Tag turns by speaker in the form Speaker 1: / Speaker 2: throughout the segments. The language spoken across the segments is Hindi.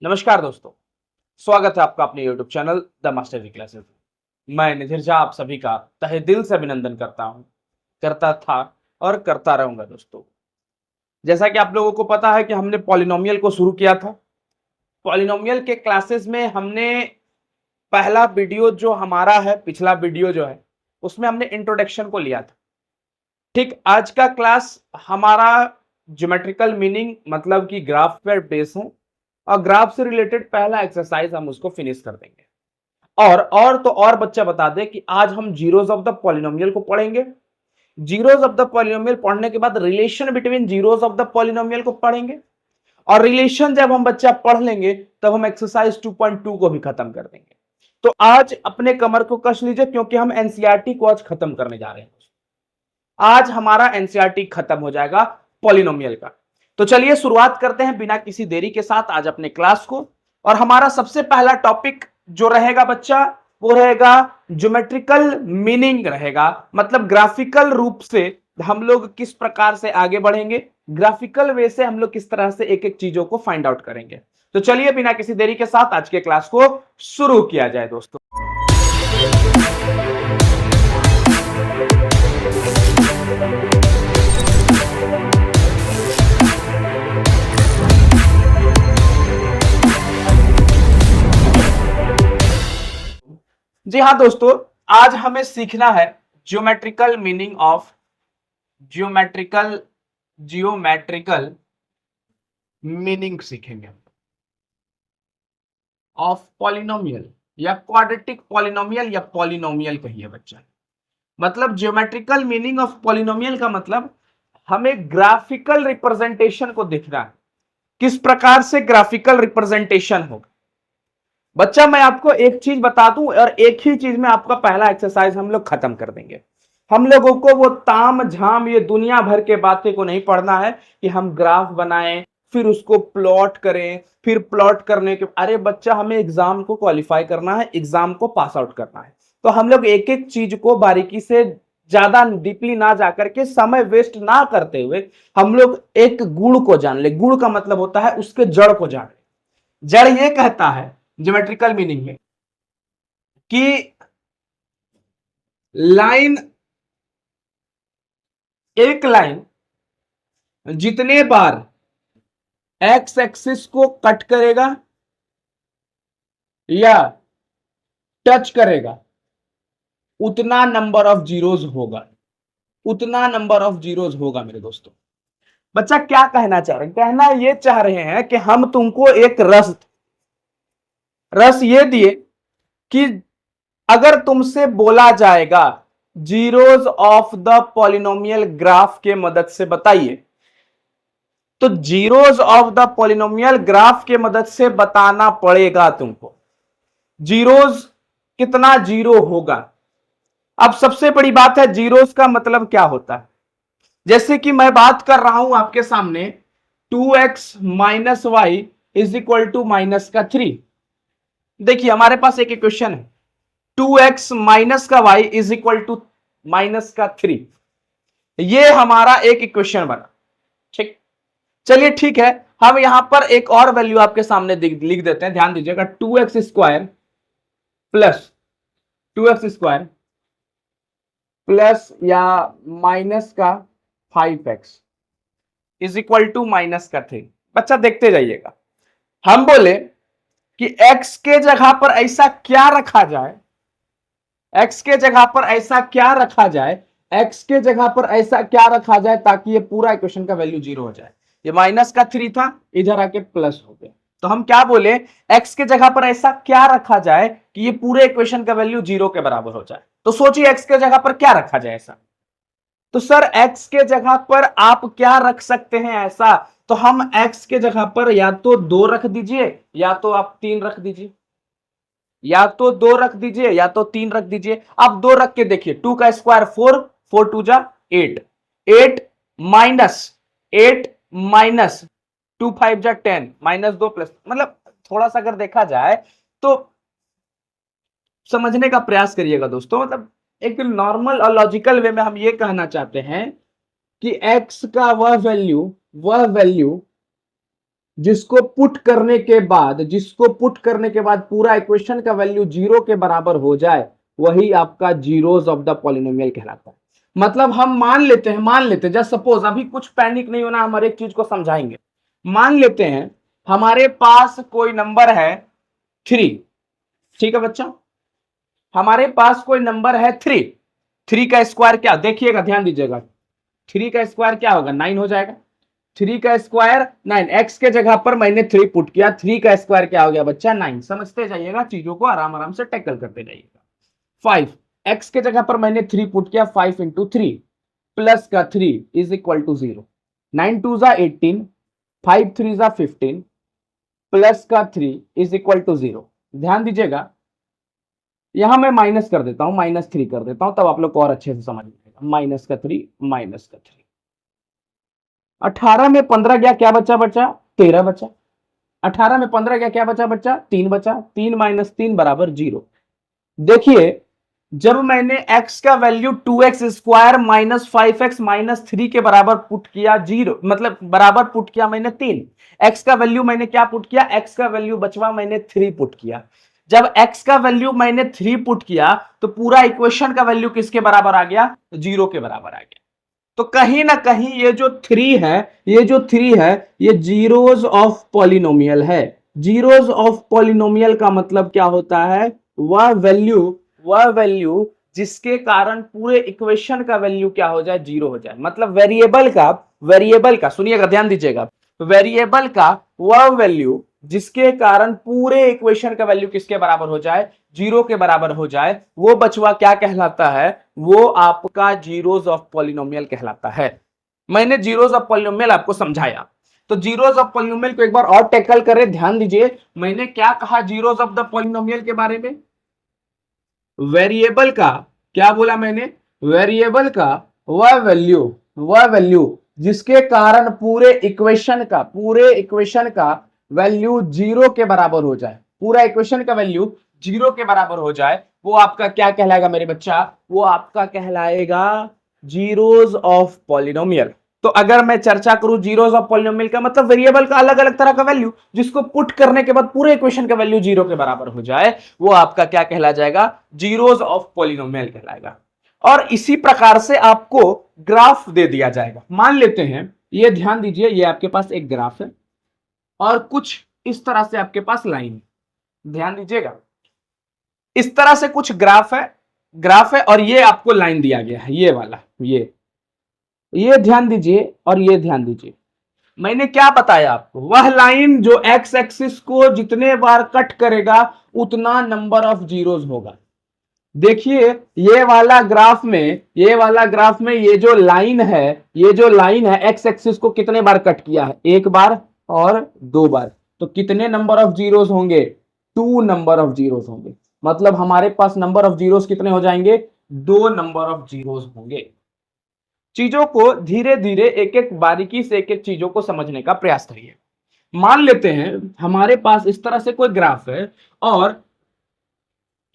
Speaker 1: नमस्कार दोस्तों, स्वागत है आपका अपने YouTube channel the master classes. मैं निधिर झा आप सभी का तहे दिल से अभिनंदन करता हूं, करता था और करता रहूंगा दोस्तों। जैसा कि आप लोगों को पता है कि हमने पॉलिनोमियल को शुरू किया था। पॉलिनोमियल के क्लासेस में हमने पहला वीडियो जो हमारा है, पिछला वीडियो जो है, उसमें हमने इंट्रोडक्शन को लिया था। ठीक आज का क्लास हमारा ज्योमेट्रिकल मीनिंग मतलब कि ग्राफ पर बेस है और ग्राफ से रिलेटेड पहला एक्सरसाइज हम उसको फिनिश कर देंगे। और तो और बच्चा बता दे कि आज हम जीरोस ऑफ द पॉलिनोमियल को पढ़ेंगे। जीरोस ऑफ द पॉलिनोमियल पढ़ने के बाद relation between zeros of the polynomial को पढ़ेंगे और रिलेशन जब हम बच्चा पढ़ लेंगे तब हम एक्सरसाइज 2.2 को भी खत्म कर देंगे। तो आज अपने कमर को कस लीजिए क्योंकि हम एनसीईआरटी को आज खत्म करने जा रहे हैं। आज हमारा एनसीईआरटी खत्म हो जाएगा पॉलिनोमियल का। तो चलिए शुरुआत करते हैं बिना किसी देरी के साथ आज अपने क्लास को। और हमारा सबसे पहला टॉपिक जो रहेगा बच्चा वो रहेगा ज्योमेट्रिकल मीनिंग रहेगा, मतलब ग्राफिकल रूप से हम लोग किस प्रकार से आगे बढ़ेंगे, ग्राफिकल वे से हम लोग किस तरह से एक एक चीजों को फाइंड आउट करेंगे। तो चलिए बिना किसी देरी के साथ आज के क्लास को शुरू किया जाए दोस्तों। जी हाँ दोस्तों, आज हमें सीखना है geometrical meaning of geometrical meaning सीखेंगे ऑफ पॉलिनोमियल या क्वाड्रेटिक पॉलिनोमियल या पॉलिनोमियल कहिए बच्चा। मतलब ज्योमेट्रिकल मीनिंग ऑफ पॉलिनोमियल का मतलब हमें ग्राफिकल रिप्रेजेंटेशन को देखना है, किस प्रकार से ग्राफिकल रिप्रेजेंटेशन होगा। बच्चा मैं आपको एक चीज बता दूं और एक ही चीज में आपका पहला एक्सरसाइज हम लोग खत्म कर देंगे। हम लोगों को वो ताम झाम ये दुनिया भर के बातें को नहीं पढ़ना है कि हम ग्राफ बनाएं फिर उसको प्लॉट करें, फिर प्लॉट करने के अरे बच्चा हमें एग्जाम को क्वालिफाई करना है, एग्जाम को पास आउट करना है। तो हम लोग एक एक चीज को बारीकी से ज्यादा डीपली ना जाकर के समय वेस्ट ना करते हुए हम लोग एक गुण को जान ले। गुण का मतलब होता है उसके जड़ को जान ले। जड़ ये कहता है ज्योमेट्रिकल मीनिंग में कि लाइन, एक लाइन जितने बार एक्स एक्सिस को कट करेगा या टच करेगा उतना नंबर ऑफ जीरोस होगा, उतना नंबर ऑफ जीरोस होगा मेरे दोस्तों। बच्चा क्या कहना चाह रहे हैं? कहना ये चाह रहे हैं कि हम तुमको एक रस ये दिए कि अगर तुमसे बोला जाएगा zeros of the polynomial graph के मदद से बताइए, तो zeros of the polynomial graph के मदद से बताना पड़ेगा तुमको जीरोस कितना जीरो होगा। अब सबसे बड़ी बात है जीरोस का मतलब क्या होता है। जैसे कि मैं बात कर रहा हूं आपके सामने 2x minus y is equal to minus का 3। देखिए हमारे पास एक इक्वेशन है 2x माइनस का y is equal to minus का 3। ये हमारा एक इक्वेशन बना। ठीक, चलिए ठीक है, हम यहां पर एक और वैल्यू आपके सामने लिख देते हैं। ध्यान दीजिएगा 2x square plus 2x square plus या माइनस का 5x is equal to minus का 3। बच्चा देखते जाइएगा, हम बोले कि x के जगह पर ऐसा क्या रखा जाए, x के जगह पर ऐसा क्या रखा जाए, x के जगह पर ऐसा क्या रखा जाए ताकि ये पूरा इक्वेशन का वैल्यू जीरो हो जाए। ये माइनस का 3 था, इधर आके प्लस हो गया। तो हम क्या बोले, x के जगह पर ऐसा क्या रखा जाए कि ये पूरे इक्वेशन का वैल्यू जीरो के बराबर हो जाए। तो सोचिए x के जगह पर क्या रखा जाए ऐसा। तो सर x के जगह पर आप क्या रख सकते हैं ऐसा, तो हम x के जगह पर या तो 2 रख दीजिए या तो आप 3 रख दीजिए, या तो 2 रख दीजिए या तो 3 रख दीजिए। आप 2 रख के देखिए, 2 का स्क्वायर 4, 4 टू जा 8, 8 माइनस 8 माइनस 2 5 जा 10 माइनस 2 प्लस, मतलब थोड़ा सा अगर देखा जाए तो समझने का प्रयास करिएगा दोस्तों। मतलब एक नॉर्मल और लॉजिकल वे में हम ये कहना चाहते हैं कि x का वह वैल्यू जिसको पुट करने के बाद पूरा इक्वेशन का वैल्यू 0 के बराबर हो जाए, वही आपका जीरोस ऑफ द पॉलिनोमियल कहलाता है। मतलब हम मान लेते हैं जस्ट सपोज, अभी कुछ पैनिक नहीं होना, हम हर एक चीज को समझाएंगे। मान लेते हैं हमारे पास कोई नंबर है 3, ठीक है बच्चा, हमारे पास कोई नंबर है 3। 3 का स्क्वायर क्या, देखिएगा ध्यान दीजिएगा, 3 का स्क्वायर क्या होगा, 9 हो जाएगा। 3 का स्क्वायर 9, एक्स के जगह पर मैंने 3 पुट किया, 3 का स्क्वायर क्या हो गया बच्चा, 9। समझते जाइएगा, चीजों को आराम आराम से टैकल करते जाइएगा। 5, एक्स के जगह पर मैंने 3 पुट किया, 5 इंटू 3 प्लस का 3 इज इक्वल टू 0। 9 टू जा 18, 5 3 जा 15 प्लस का 3 इज इक्वल टू 0। ध्यान दीजिएगा, यहां मैं माइनस कर देता हूं, -3 कर देता हूं, तब आप लोग को और अच्छे से समझ में आएगा। -3 18 में 15 गया, क्या बचा बच्चा, 13 बचा। 18 में 15 गया, क्या बचा बच्चा, 3 बचा। 3 माइनस 3 बराबर 0। देखिए, जब मैंने x का value 2x square minus 5x minus 3 के बराबर पुट किया, 0 मतलब बराबर पुट किया मैंने 3। x का वैल्यू मैंने क्या पुट किया, x का वैल्यू बचवा मैंने 3 पुट किया। जब x का वैल्यू मैंने 3 पुट किया तो पूरा इक्वेशन का वैल्यू किसके बराबर आ गया, 0 के बराबर आ गया। तो कहीं ना कहीं ये जो 3 है, ये जीरोस ऑफ पॉलिनोमियल है। जीरोस ऑफ पॉलिनोमियल का मतलब क्या होता है, वह वैल्यू जिसके कारण पूरे इक्वेशन का वैल्यू क्या हो जाए, 0 हो जाए। मतलब वेरिएबल का सुनिएगा, ध्यान दीजिएगा, वेरिएबल का वह वैल्यू जिसके कारण पूरे इक्वेशन का वैल्यू किसके बराबर हो जाए, 0 के बराबर हो जाए, वो बचवा क्या कहलाता है, वो आपका जीरोस ऑफ पॉलिनोमियल कहलाता है। मैंने जीरोस ऑफ पॉलिनोमियल आपको समझाया, तो जीरोस ऑफ पॉलिनोमियल को एक बार और टैकल करें। ध्यान दीजिए, मैंने क्या कहा जीरोस ऑफ द पॉलिनोमियल के बारे में, वेरिएबल का, क्या बोला मैंने, वेरिएबल का वह वैल्यू जिसके कारण पूरे इक्वेशन का वैल्यू 0 के बराबर हो जाए, पूरा इक्वेशन का वैल्यू 0 के बराबर हो जाए, वो आपका क्या कहलाएगा मेरे बच्चा, वो आपका कहलाएगा जीरोस ऑफ पॉलिनोमियल। तो अगर मैं चर्चा करूं जीरोस ऑफ पॉलिनोमियल का मतलब वेरिएबल का अलग अलग तरह का वैल्यू जिसको पुट करने के बाद पूरे इक्वेशन का वैल्यू 0 के बराबर हो जाए, वो आपका क्या कहला जाएगा, जीरोस ऑफ पॉलिनोमियल कहलाएगा। और इसी प्रकार से आपको ग्राफ दे दिया जाएगा। मान लेते हैं, ये ध्यान दीजिए, ये आपके पास एक ग्राफ है और कुछ इस तरह से आपके पास लाइन है। ध्यान दीजिएगा, इस तरह से कुछ ग्राफ है और ये आपको लाइन दिया गया है, ये वाला, ये ध्यान दीजिए और ये ध्यान दीजिए। मैंने क्या बताया आपको, वह लाइन जो एक्स एक्सिस को जितने बार कट करेगा उतना नंबर ऑफ जीरोस होगा। देखिए, ये वाला ग्राफ में ये जो लाइन है एक्स एक्सिस को कितने बार कट किया है, एक बार और दो बार। तो कितने नंबर ऑफ जीरोस होंगे, 2 नंबर ऑफ जीरोस होंगे। मतलब हमारे पास नंबर ऑफ जीरोस कितने हो जाएंगे, 2 नंबर ऑफ जीरोस होंगे। चीजों को धीरे धीरे एक एक बारीकी से एक एक चीजों को समझने का प्रयास करिए। मान लेते हैं हमारे पास इस तरह से कोई ग्राफ है और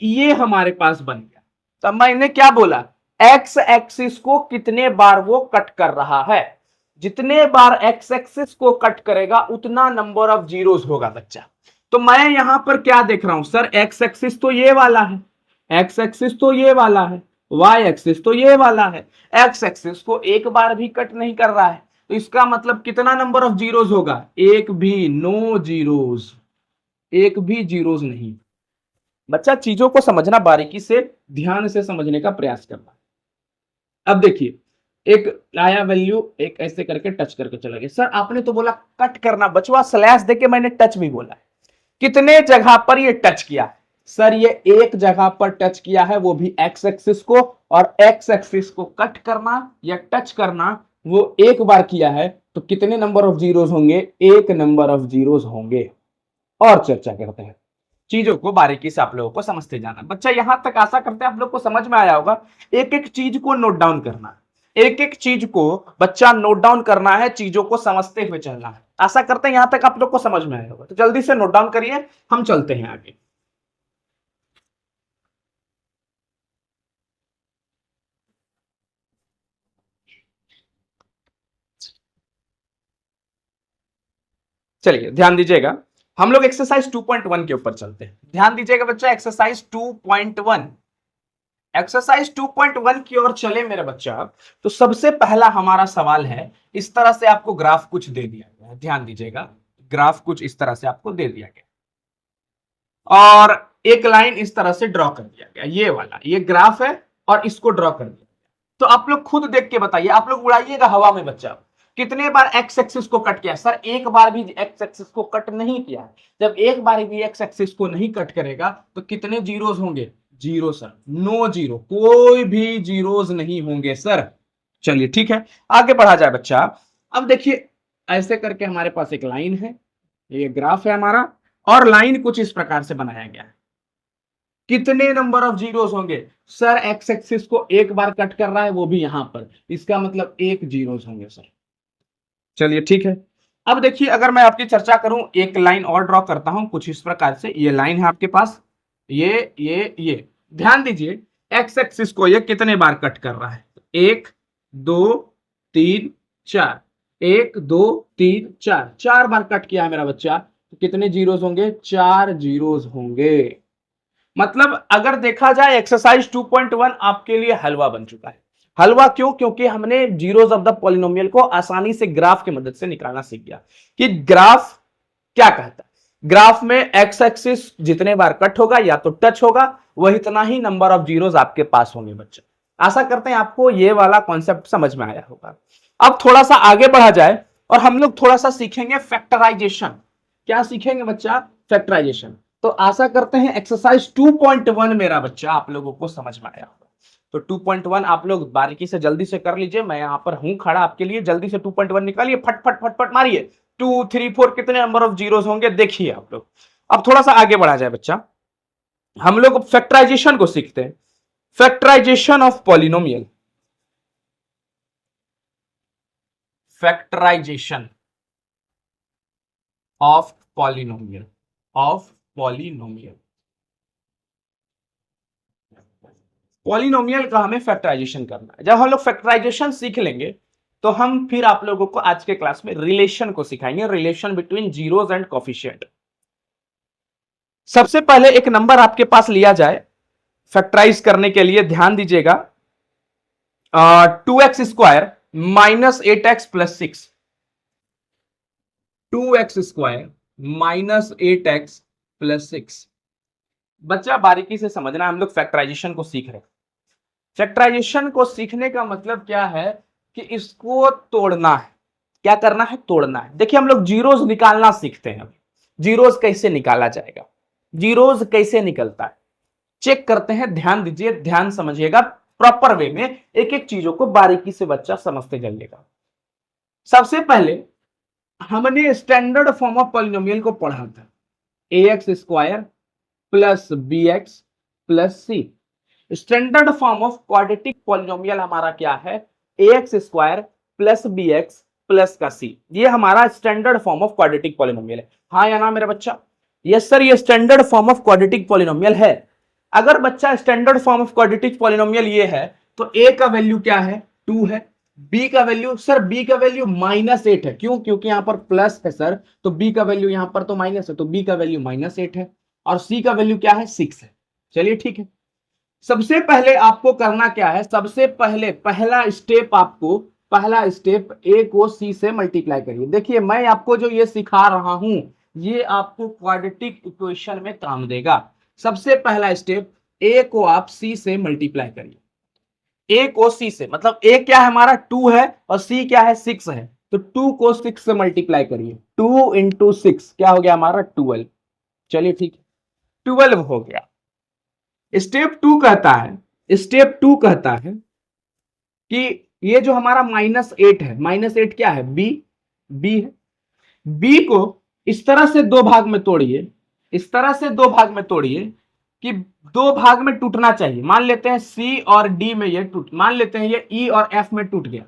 Speaker 1: ये हमारे पास बन गया। तो मैंने क्या बोला, एक्स एक्सिस को कितने बार वो कट कर रहा है, जितने बार एक्स एक्सिस को कट करेगा उतना नंबर ऑफ जीरोस होगा बच्चा। तो मैं यहां पर क्या देख रहा हूं, सर एक्स एक्सिस तो ये वाला है, एक्स एक्सिस तो ये वाला है, वाई एक्सिस तो ये वाला है। एक्स एक्सिस को एक बार भी कट नहीं कर रहा है, तो इसका मतलब कितना नंबर ऑफ जीरोस होगा, एक भी, नो जीरोस, एक भी जीरोस नहीं। बच्चा चीजों को समझना, बारीकी से ध्यान से समझने का प्रयास करना। अब देखिए, एक आया वैल्यू, एक ऐसे करके टच करके चला गया। सर आपने तो बोला कट करना, बचवा स्लैश देके मैंने टच भी बोला है। कितने जगह पर ये टच किया है, सर ये एक जगह पर टच किया है, वो भी एक्स एक्सिस को। और एक्स एक्सिस को कट करना या टच करना वो एक बार किया है, तो कितने नंबर ऑफ जीरोस होंगे, एक नंबर ऑफ जीरोस होंगे। और चर्चा करते हैं, चीजों को बारीकी से आप लोगों को समझते जाना। बच्चा यहां तक आशा करते हैं आप लोग को समझ में आया होगा। एक एक चीज को नोट डाउन करना, एक एक चीज को बच्चा नोट डाउन करना है, चीजों को समझते हुए चलना है। आशा करते हैं यहां तक आप लोग को समझ में आया होगा, तो जल्दी से नोट डाउन करिए, हम चलते हैं आगे। चलिए ध्यान दीजिएगा, हम लोग एक्सरसाइज 2.1 के ऊपर चलते हैं। ध्यान दीजिएगा बच्चा, एक्सरसाइज 2.1, एक्सरसाइज 2.1 की ओर चले मेरे बच्चा। तो सबसे पहला हमारा सवाल है, इस तरह से आपको ग्राफ कुछ दे दिया गया है, ध्यान दीजिएगा, ग्राफ कुछ इस तरह से आपको दे दिया गया और एक लाइन इस तरह से ड्रॉ कर दिया गया, ये वाला ये ग्राफ है और इसको ड्रॉ कर दिया। तो आप लोग खुद देख के बताइए, आप लोग उड़ाइएगा हवा में बच्चा, कितने बार एक्स एक्सिस को कट किया? सर एक बार भी एक्स एक्सिस को कट नहीं किया। जब एक बार भी एक्स एक्सिस को नहीं कट करेगा तो कितने जीरोस होंगे? जीरो सर, नो जीरो, कोई भी जीरोस नहीं होंगे सर। चलिए ठीक है, आगे बढ़ा जाए बच्चा। अब देखिए ऐसे करके हमारे पास एक लाइन है, ये ग्राफ है हमारा, और लाइन कुछ इस प्रकार से बनाया गया है। कितने नंबर ऑफ जीरोस होंगे? सर एक्स एक्सिस को एक बार कट कर रहा है, वो भी यहां पर, इसका मतलब एक जीरोस होंगे सर। चलिए ठीक है, अब देखिए अगर मैं आपकी चर्चा करूं, एक लाइन और ड्रॉ करता हूं कुछ इस प्रकार से। ये लाइन है आपके पास, ये ध्यान दीजिए, एक्स एक्सिस को ये कितने बार कट कर रहा है? 1 2 3 4, 1 2 3 4, 4 बार कट किया है मेरा बच्चा, तो कितने जीरोस होंगे? 4 जीरोस होंगे। मतलब अगर देखा जाए एक्सरसाइज 2.1 आपके लिए हलवा बन चुका है। हलवा क्यों? क्योंकि हमने जीरोस ऑफ द पॉलिनोमियल को आसानी से ग्राफ की मदद से निकालना सीख गया कि ग्राफ क्या कहता है। ग्राफ में एक्स एक्सिस जितने बार कट होगा या तो टच होगा, वह इतना ही नंबर ऑफ जीरोस आपके पास होंगे बच्चे। आशा करते हैं आपको ये वाला कॉन्सेप्ट समझ में आया होगा। अब थोड़ा सा आगे बढ़ा जाए और हम लोग थोड़ा सा सीखेंगे फैक्टराइजेशन। क्या सीखेंगे बच्चा? फैक्टराइजेशन। तो आशा करते हैं एक्सरसाइज 2.1 मेरा बच्चा आप लोगों को समझ में आया होगा। तो 2.1 आप लोग बारीकी से जल्दी से कर लीजिए, मैं यहां पर हूं खड़ा आपके लिए। जल्दी से 2.1 निकालिए, फट फट फट फट मारिए। 2 3 4 कितने नंबर ऑफ जीरोस होंगे देखिए आप लोग। अब थोड़ा सा आगे बढ़ा जाए बच्चा, हम लोग फैक्टराइजेशन को सीखते हैं। Factorisation of polynomial, factorisation of polynomial, of polynomial. Polynomial का हमें फैक्टराइजेशन करना है। जब हम लोग फैक्टराइजेशन सीख लेंगे तो हम फिर आप लोगों को आज के क्लास में रिलेशन को सिखाएंगे, relation between zeros and coefficient. सबसे पहले एक नंबर आपके पास लिया जाए फैक्टराइज करने के लिए, ध्यान दीजिएगा, 2x square minus 8x plus 6, 2x square minus 8x plus 6। बच्चा बारीकी से समझना, हम लोग फैक्टराइजेशन को सीख रहे हैं। फैक्टराइजेशन को सीखने का मतलब क्या है कि इसको तोड़ना है। क्या करना है? तोड़ना है। देखिए हम लोग जीरोस निकालना सीखते हैं। जीरोस कैसे निकाला जाएगा, जीरोस कैसे निकलता है, चेक करते हैं। ध्यान दीजिए, ध्यान समझिएगा, प्रॉपर वे में एक एक चीजों को बारीकी से बच्चा समझते जाइएगा। सबसे पहले हमने स्टैंडर्ड फॉर्म ऑफ पॉलिनोमियल को पढ़ा था, ax square plus bx plus c। Standard form of quadratic polynomial हमारा क्या है? ax square plus bx plus का c। ये हमारा standard form of quadratic polynomial है। हाँ या ना मेरा बच्चा? यस सर, ये standard form of quadratic polynomial है। अगर बच्चा standard form of quadratic polynomial ये है तो a का वैल्यू क्या है? 2 है। b का वैल्यू, सर b का वैल्यू -8 है। क्यों? क्योंकि यहां पर प्लस है सर, तो b का वैल्यू यहां पर तो माइनस है, तो b का वैल्यू -8 है। और c का वैल्यू क्या है? 6 है। चलिए ठीक है, सबसे पहले आपको करना क्या है? सबसे पहले पहला स्टेप a को c से मल्टीप्लाई करिए। देखिए मैं आपको जो ये सिखा रहा हूं ये आपको क्वाड्रेटिक इक्वेशन में काम देगा। सबसे पहला स्टेप, a को आप c से मल्टीप्लाई करिए। a को c से, मतलब a क्या है हमारा? 2 है और c क्या है? 6 है। तो 2 को 6 से मल्टीप्लाई करिए। 2 इंटू 6 क्या हो गया हमारा? 12। चलिए ठीक है, 12 हो गया। स्टेप 2 कहता है कि ये जो हमारा -8 है, -8 क्या है? b है। b को इस तरह से दो भाग में तोड़िए, इस तरह से दो भाग में तोड़िए कि दो भाग में टूटना चाहिए। मान लेते हैं c और d में ये मान लेते हैं ये e और f में टूट गया,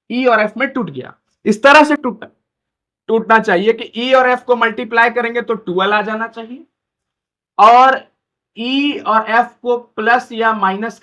Speaker 1: e और f में टूट गया। इस तरह से टूटना चाहिए कि e और f को मल्टीप्लाई करेंगे तो 12 आ जाना चाहिए, और e और f को प्लस या माइनस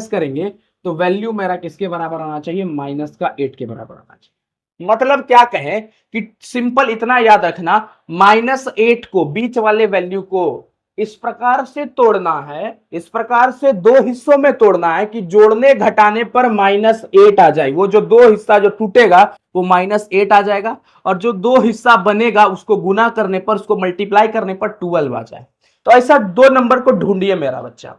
Speaker 1: करेंगे तो वैल्यू मेरा किसके बराबर आना चाहिए? -8 के बराबर आना चाहिए। मतलब क्या कहें कि सिंपल इतना याद रखना, -8 को, बीच वाले वैल्यू को इस प्रकार से तोड़ना है, इस प्रकार से दो हिस्सों में तोड़ना है कि जोड़ने घटाने पर -8 आ जाए। वो जो दो हिस्सा जो टूटेगा वो -8 आ जाएगा, और जो दो हिस्सा बनेगा उसको गुना करने पर, उसको मल्टीप्लाई करने पर 12 आ जाए। तो ऐसा दो नंबर को ढूंढिए मेरा बच्चा।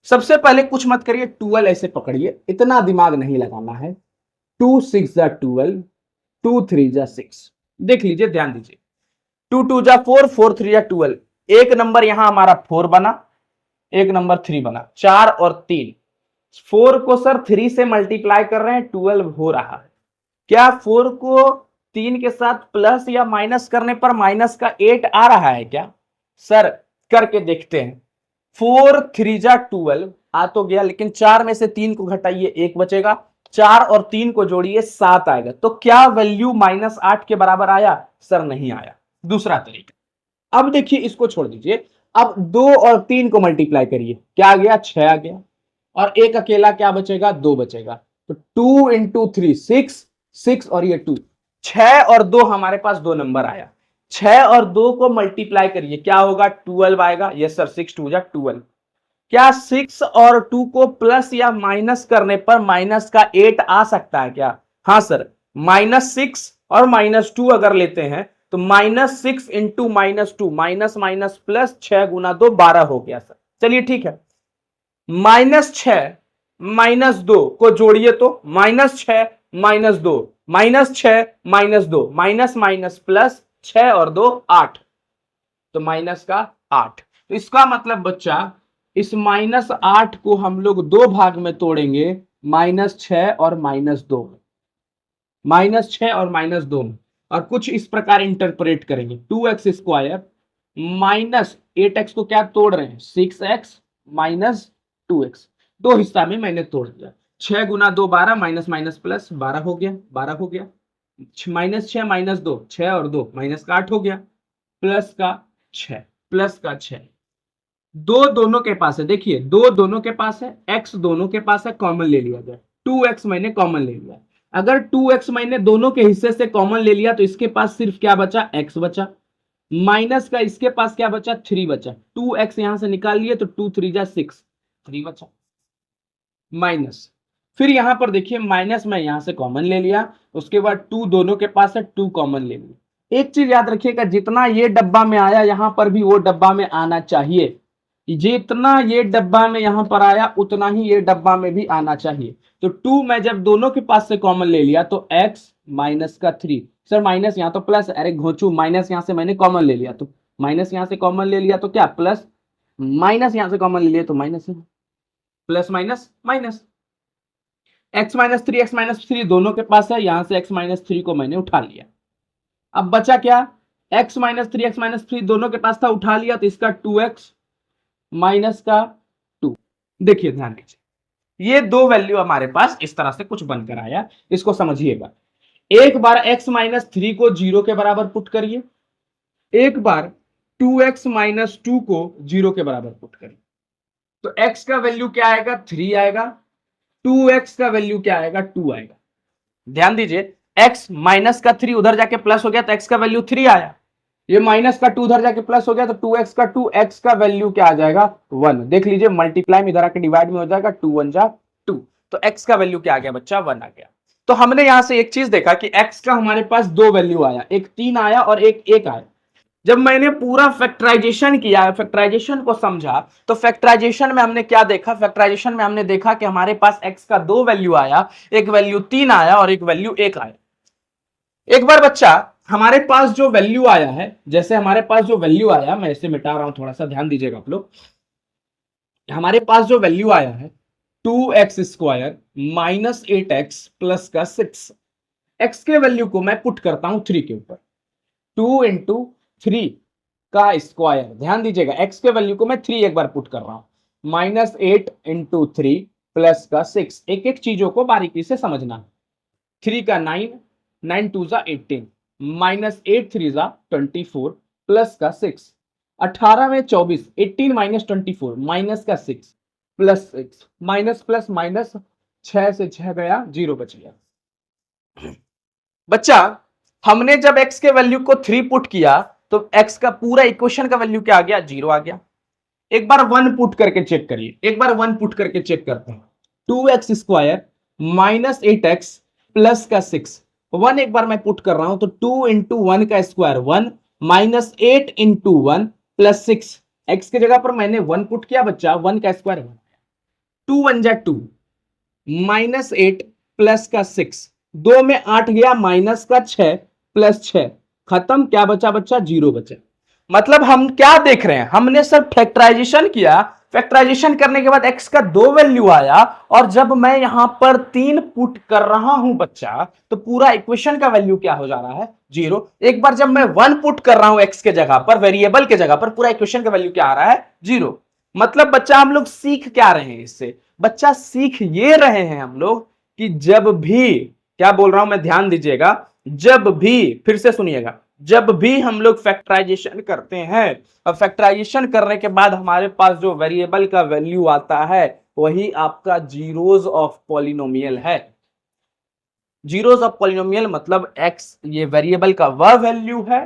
Speaker 1: सबसे पहले कुछ मत करिए, 12 ऐसे पकड़िए, इतना दिमाग नहीं लगाना है। 2 6 जा 12, 2 3 जा 6। देख लीजिए, ध्यान दीजिए, 2 2 जा 4, 4 3 जा 12। एक नंबर यहां हमारा 4 बना, एक नंबर 3 बना, 4 और 3। 4 को सर 3 से मल्टीप्लाई कर रहे हैं, 12 हो रहा है। क्या 4 को 3 के साथ प्लस या माइनस करने पर माइनस का 8 आ रहा है क्या? सर करके देखते हैं। 4 3 जा 12 आ तो गया, लेकिन 4 में से 3 को घटाइए, 1 बचेगा। 4 और 3 को जोड़िए, 7 आएगा। तो क्या वैल्यू -8 के बराबर आया? सर नहीं आया। दूसरा तरीका, अब देखिए, इसको छोड़ दीजिए, अब 2 और 3 को मल्टीप्लाई करिए, क्या आ गया? 6 आ गया, और एक अकेला क्या बचेगा? 2 बचेगा। तो 2 इंटू 3 6, 6 और ये 2, 6 और 2 हमारे पास दो नंबर आया। 6 और 2 को मल्टीप्लाई करिए, क्या होगा? 12 आएगा। यस सर, 6 2 जा 12। क्या 6 और 2 को प्लस या माइनस करने पर माइनस का 8 आ सकता है क्या? हाँ सर, -6 और -2 अगर लेते हैं तो -6 इंटू -2, माइनस माइनस प्लस, 6 गुना 2 12 हो गया सर। चलिए ठीक है, -6 -2 को जोड़िए, तो -6 -2, -6 -2, माइनस माइनस प्लस, 6 और 2 8, तो माइनस का 8। तो इसका मतलब बच्चा, इस -8 को हम लोग दो भाग में तोड़ेंगे, -6 और -2 में, -6 और -2 में, और कुछ इस प्रकार इंटरप्रेट करेंगे। 2x² -8x को क्या तोड़ रहे हैं? 6x -2x। दो हिस्सा में मैंने तोड़ दिया। 6 गुना 2 12, माइनस माइनस प्लस, 12 हो गया, 12 हो गया। -6 -2, 6 और 2 माइनस का 8 हो गया, प्लस का 6, प्लस का 6। दो दोनों के पास है, देखिए, दो दोनों के पास है, x दोनों के पास है, कॉमन ले लिया जाए। 2x मैंने कॉमन ले लिया। अगर 2x मैंने दोनों के हिस्से से कॉमन ले लिया तो इसके पास सिर्फ क्या बचा? x बचा। माइनस का इसके पास क्या बचा? 3 बचा। 2x यहां से निकाल लिए तो 2 3 जा 6, 3 बचा। माइनस, फिर यहां पर देखिए, माइनस में यहां से कॉमन ले लिया, उसके बाद 2 दोनों के पास है, 2 कॉमन ले लिया। एक चीज याद रखिएगा, जितना ये डब्बा में आया यहां पर भी वो डब्बा में आना चाहिए। जितना ये डब्बा में यहां पर आया उतना ही ये डब्बा में भी आना चाहिए। तो 2 मैं जब दोनों के पास से कॉमन ले लिया तो x माइनस का 3। सर माइनस यहां तो प्लस, अरे घोचू, माइनस यहां से मैंने कॉमन ले लिया तो माइनस, यहां से कॉमन ले लिया तो क्या? प्लस, माइनस यहां से कॉमन ले लिया तो minus, plus minus minus. x-3 दोनों के पास है, यहां से x-3 को मैंने उठा लिया। अब बचा क्या? x-3 x-3 दोनों के पास था, उठा लिया, तो इसका 2x माइनस का 2। देखिए ध्यान दीजिए, ये दो वैल्यू हमारे पास इस तरह से कुछ बनकर आया, इसको समझिएगा। एक बार x-3 को 0 के बराबर पुट करिए, एक बार 2x-2 को 0 के बराबर पुट करिए, तो x का वैल्यू क्या आएगा? 3 आएगा। 2x का वैल्यू क्या आएगा? 2 आएगा। ध्यान दीजिए, x माइनस का 3 उधर जाके प्लस हो गया तो x का वैल्यू 3 आया। ये माइनस का 2 उधर जाके प्लस हो गया तो 2x का 2, x का वैल्यू क्या आ जाएगा? 1। देख लीजिए, मल्टीप्लाई में इधर आके डिवाइड में हो जाएगा, 2 1 जा 2, तो x का वैल्यू क्या आ गया बच्चा? 1 आ गया। तो हमने यहां से एक चीज देखा कि x का हमारे पास दो वैल्यू आया, एक 3 आया और एक 1 आया। जब मैंने पूरा फैक्टराइजेशन किया, फैक्टराइजेशन को समझा, तो फैक्टराइजेशन में हमने क्या देखा? फैक्टराइजेशन में हमने देखा कि हमारे पास x का दो वैल्यू आया, एक वैल्यू 3 आया और एक वैल्यू 1 आया। एक बार बच्चा, हमारे पास जो वैल्यू आया है, जैसे हमारे पास जो वैल्यू आया, मैं इसे मिटा रहा हूं, थोड़ा सा ध्यान दीजिएगा आप लोग। हमारे पास जो वैल्यू आया है 2x² -8x प्लस का 6, x के वैल्यू को मैं पुट करता हूं 3 के ऊपर, 2 इंटू 3 का स्क्वायर। ध्यान दीजिएगा, x के वैल्यू को मैं 3 एक बार पुट कर रहा हूं, -8 इंटू 3 प्लस का 6। एक एक चीजों को बारीकी से समझना। 3 का 9, 9 2 जा 18, -8 3 जा 24 प्लस का 6, 18 में 24, 18 माइनस 24 माइनस का 6 प्लस 6, माइनस प्लस माइनस, 6 से 6 गया, 0 बच गया। बच्चा हमने जब x के वैल्यू को 3 पुट किया तो x का पूरा इक्वेशन का वैल्यू क्या आ गया, 0 आ गया। एक बार 1 पुट करके चेक करिए, एक बार 1 पुट करके चेक करते हैं। 2x square minus 8x plus का 6, 1 एक बार मैं पुट कर रहा हूं तो 2 इंटू 1 का square 1 minus 8 into 1 plus 6, x की जगह पर मैंने 1 पुट किया बच्चा, 1 का स्क्वायर 1, 2 1 जा 2 माइनस 8 प्लस का 6, 2 में 8 गया माइनस का 6 प्लस 6, खत्म, क्या बचा बच्चा, 0 बचा। मतलब हम क्या देख रहे हैं, हमने सर फैक्टराइजेशन किया, फैक्टराइजेशन करने के बाद x का 2 वैल्यू आया और जब मैं यहां पर 3 पुट कर रहा हूं बच्चा तो पूरा इक्वेशन का वैल्यू क्या हो जा रहा है, 0। एक बार जब मैं 1 पुट कर रहा हूं x के जगह पर, वेरिएबल के जगह पर, पूरा इक्वेशन का वैल्यू क्या आ रहा है, 0। मतलब बच्चा हम लोग सीख क्या रहे हैं इससे, बच्चा सीख ये रहे हैं हम लोग कि जब भी, क्या बोल रहा हूं मैं, ध्यान दीजिएगा, जब भी, फिर से सुनिएगा, जब भी हम लोग फैक्टराइजेशन करते हैं और फैक्टराइजेशन करने के बाद हमारे पास जो वेरिएबल का वैल्यू आता है वही आपका जीरोज ऑफ पॉलिनोमियल है। जीरोज ऑफ पॉलिनोमियल मतलब x, ये वेरिएबल का वह वैल्यू है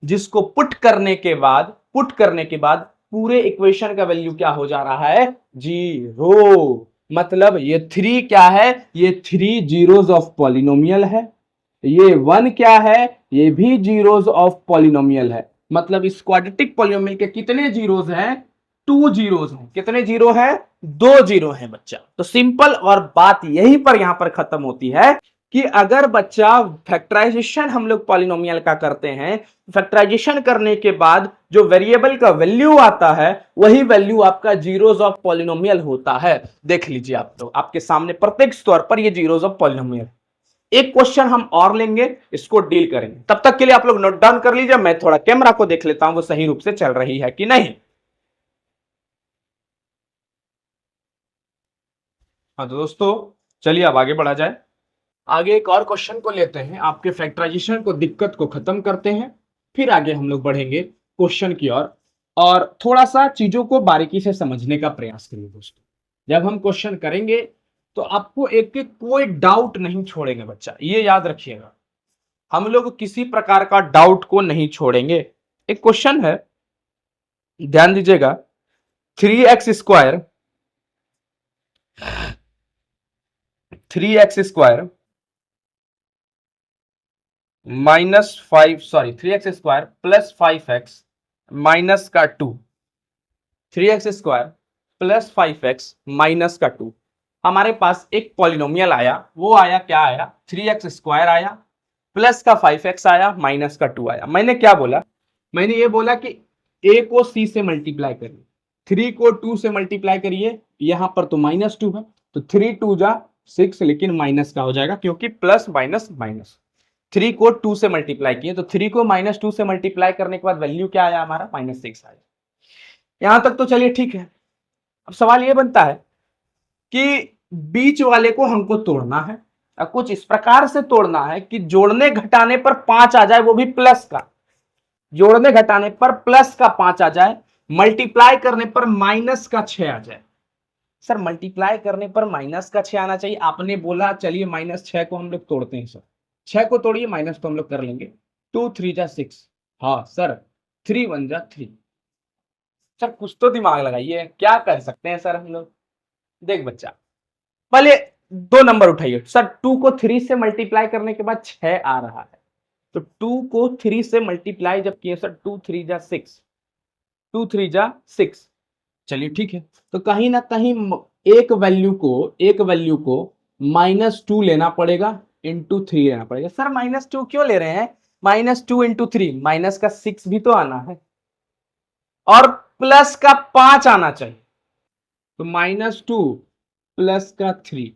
Speaker 1: जिसको पुट करने के बाद पूरे इक्वेशन का वैल्यू क्या हो जा रहा है, 0। मतलब ये 3 क्या है, ये 3 जीरोज ऑफ पॉलिनोमियल है, ये 1 क्या है, ये भी जीरोज ऑफ पॉलिनोमियल है। मतलब इस क्वाड्रेटिक पॉलिनोमियल के कितने जीरोज हैं, 2 जीरोज हैं। कितने जीरो हैं, 2 जीरो हैं बच्चा। तो सिंपल, और बात यहीं पर यहां पर खत्म होती है कि अगर बच्चा फैक्टराइजेशन हम लोग पॉलिनोमियल का करते हैं, फैक्टराइजेशन करने के बाद जो वेरिएबल का वैल्यू आता है वही वैल्यू आपका जीरोज ऑफ पॉलिनोमियल होता है। देख लीजिए आप लोग, आपके सामने प्रत्येक तौर पर ये जीरोज ऑफ पॉलिनोमियल। एक क्वेश्चन हम और लेंगे, इसको डील करेंगे, तब तक के लिए आप लोग नोट डाउन कर लीजिए। मैं थोड़ा कैमरा को देख लेता हूं वो सही रूप से चल रही है कि नहीं। हाँ तो दोस्तों चलिए अब आगे बढ़ा जाए। आगे एक और क्वेश्चन को लेते हैं, आपके फैक्टराइजेशन को, दिक्कत को खत्म करते हैं, फिर आगे हम लोग बढ़ेंगे क्वेश्चन की ओर और थोड़ा सा चीजों को बारीकी से समझने का प्रयास करिए दोस्तों। जब हम क्वेश्चन करेंगे तो आपको एक एक कोई डाउट नहीं छोड़ेंगे बच्चा, ये याद रखिएगा, हम लोग किसी प्रकार का डाउट को नहीं छोड़ेंगे। एक क्वेश्चन है, ध्यान दीजिएगा, 3x square, 3x square minus 5, sorry 3x square plus 5x minus का 2, 3x square plus 5x minus का 2, हमारे पास एक पॉलिनोमियल आया। वो आया, क्या आया, 3x स्क्वायर आया प्लस का 5x आया माइनस का 2 आया। मैंने क्या बोला, मैंने ये बोला कि a को c से मल्टीप्लाई करिए, 3 को 2 से मल्टीप्लाई करिए, यहां पर तो माइनस 2 है तो 3 2 जा 6, लेकिन माइनस का हो जाएगा क्योंकि प्लस माइनस माइनस। 3 को 2 से मल्टीप्लाई किए तो 3 को माइनस 2 से मल्टीप्लाई करने के बाद वैल्यू क्या आया हमारा, माइनस 6 आया। यहां तक तो चलिए ठीक है। अब सवाल ये बनता है कि बीच वाले को हमको तोड़ना है, कुछ इस प्रकार से तोड़ना है कि जोड़ने घटाने पर 5 आ जाए, वो भी प्लस का, जोड़ने घटाने पर प्लस का 5 आ जाए, मल्टीप्लाई करने पर माइनस का 6 आ जाए। सर मल्टीप्लाई करने पर माइनस का 6 आना चाहिए, आपने बोला चलिए माइनस 6 को हम लोग तोड़ते हैं सर, 6 को तोड़िए, माइनस तो हम लोग कर लेंगे, 2 3 जा 6, हाँ सर 3 1 जा 3। सर कुछ तो दिमाग लगाइए, क्या कर सकते हैं सर हम लोग। देख बच्चा, पहले 2 नंबर उठाइए सर, 2 को 3 से मल्टीप्लाई करने के बाद 6 आ रहा है, तो 2 को 3 से मल्टीप्लाई जब किए सर, 2 3 जा 6, 2 3 जा 6, चलिए ठीक है। तो कहीं ना कहीं एक वैल्यू को -2 लेना पड़ेगा, इंटू 3 लेना पड़ेगा। सर -2 क्यों ले रहे हैं, -2 इंटू 3, माइनस का 6 भी तो आना है और प्लस का 5 आना चाहिए, तो -2 प्लस का 3,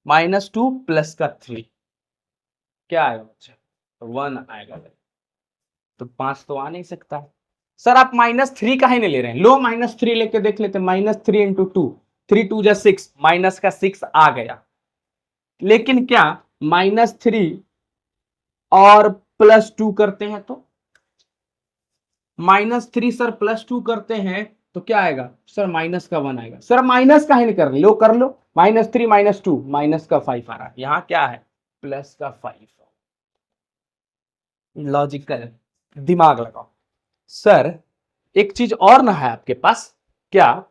Speaker 1: -2 प्लस का 3 क्या आएगा बच्चा, 1 आएगा, तो 5 तो आ नहीं सकता। सर आप -3 काहे नहीं ले रहे हैं, लो -3 लेके देख लेते, -3 इंटू 2, 3 2 जा 6, माइनस का 6 आ गया। लेकिन क्या -3 और +2 करते हैं तो, -3 सर +2 करते हैं तो क्या आएगा सर, माइनस का 1 आएगा। सर माइनस काहे नहीं कर रहे, लो कर लो, -3 -2 माइनस का 5 आ रहा है, यहां क्या है, प्लस का 5। लॉजिकल, दिमाग लगाओ। सर एक चीज और ना है आपके पास क्या?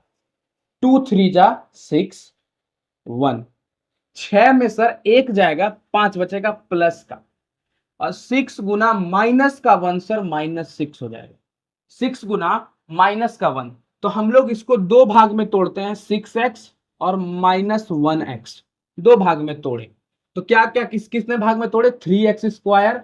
Speaker 1: 2 3 जा 6 1, 6 में सर एक जाएगा, 5 बचेगा प्लस का, और 6 गुना माइनस का 1 सर -6 हो जाएगा। 6 गुना माइनस का 1, तो हम लोग इसको दो भाग में तोड़ते हैं, 6x और -1x, दो भाग में तोड़े तो क्या क्या किसने भाग में तोड़े? 3x²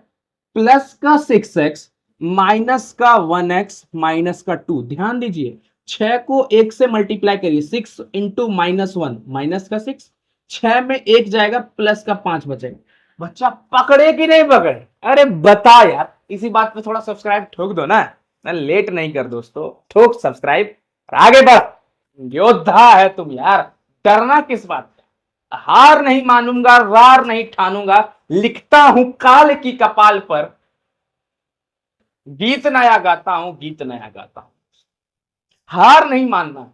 Speaker 1: प्लस का 6x माइनस का 1x माइनस का 2। ध्यान दीजिए, 6 को 1 से मल्टीप्लाई करिए, 6 इंटू -1 माइनस का 6, 6 में 1 जाएगा प्लस का 5 बचेगा। बच्चा पकड़े कि नहीं पकड़े? अरे बता यार, इसी बात पे थोड़ा सब्सक्राइब ठोक दो ना, लेट नहीं कर दोस्तों, ठोक सब्सक्राइब और आगे बढ़। योद्धा है तुम यार, डरना किस बात का? हार नहीं मानूंगा, रार नहीं ठानूंगा, लिखता हूं काल की कपाल पर, गीत नया गाता हूं, गीत नया गाता हूं। हार नहीं मानना,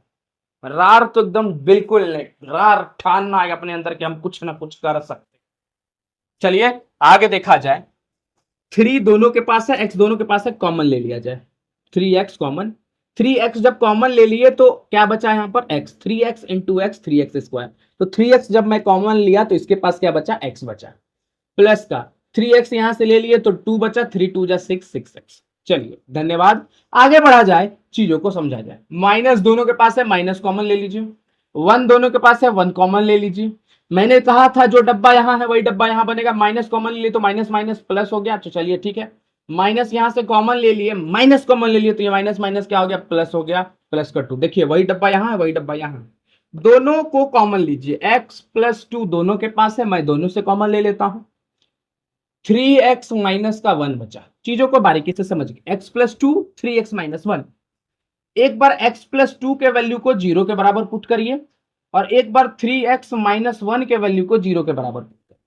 Speaker 1: रार तो एकदम बिल्कुल नहीं, रार ठानना है अपने अंदर कि हम कुछ ना कुछ कर सकते। चलिए आगे देखा जाए। 3 दोनों के पास है, x दोनों के पास है, कॉमन ले लिया जाए। 3x कॉमन, 3x जब कॉमन ले लिए तो क्या बचा यहां पर? x, 3x into x 3x²। तो 3x जब मैं कॉमन लिया तो इसके पास क्या बचा? x बचा, प्लस का 3x यहां से ले लिए तो 2 बचा, 3 2 जा 6, 6x। चलिए धन्यवाद, आगे बढ़ा जाए, चीजों को समझा जाए। माइनस दोनों के पास है, माइनस कॉमन ले लीजिए। 1 दोनों के पास है, 1 कॉमन ले लीजिए। मैंने कहा था जो डब्बा यहां है वही डब्बा यहां बनेगा, माइनस कॉमन ले लिए तो माइनस माइनस प्लस हो गया। तो चलिए ठीक है, माइनस यहां से कॉमन ले लिए, माइनस कॉमन ले लिए तो ये माइनस माइनस क्या हो गया? प्लस हो गया, प्लस का 2। देखिए वही डब्बा यहां है, वही डब्बा यहां है, दोनों को कॉमन लीजिए। x + 2 दोनों के पास है, मैं दोनों से कॉमन ले लेता हूं। 3x माइनस का 1 बचा। चीजों को बारीकी से समझिए, x + 2 3x - 1। एक बार x + 2 के वैल्यू को 0 के बराबर पुट करिए, और एक बार 3x - 1 के वैल्यू को 0 के बराबर पुट करिए।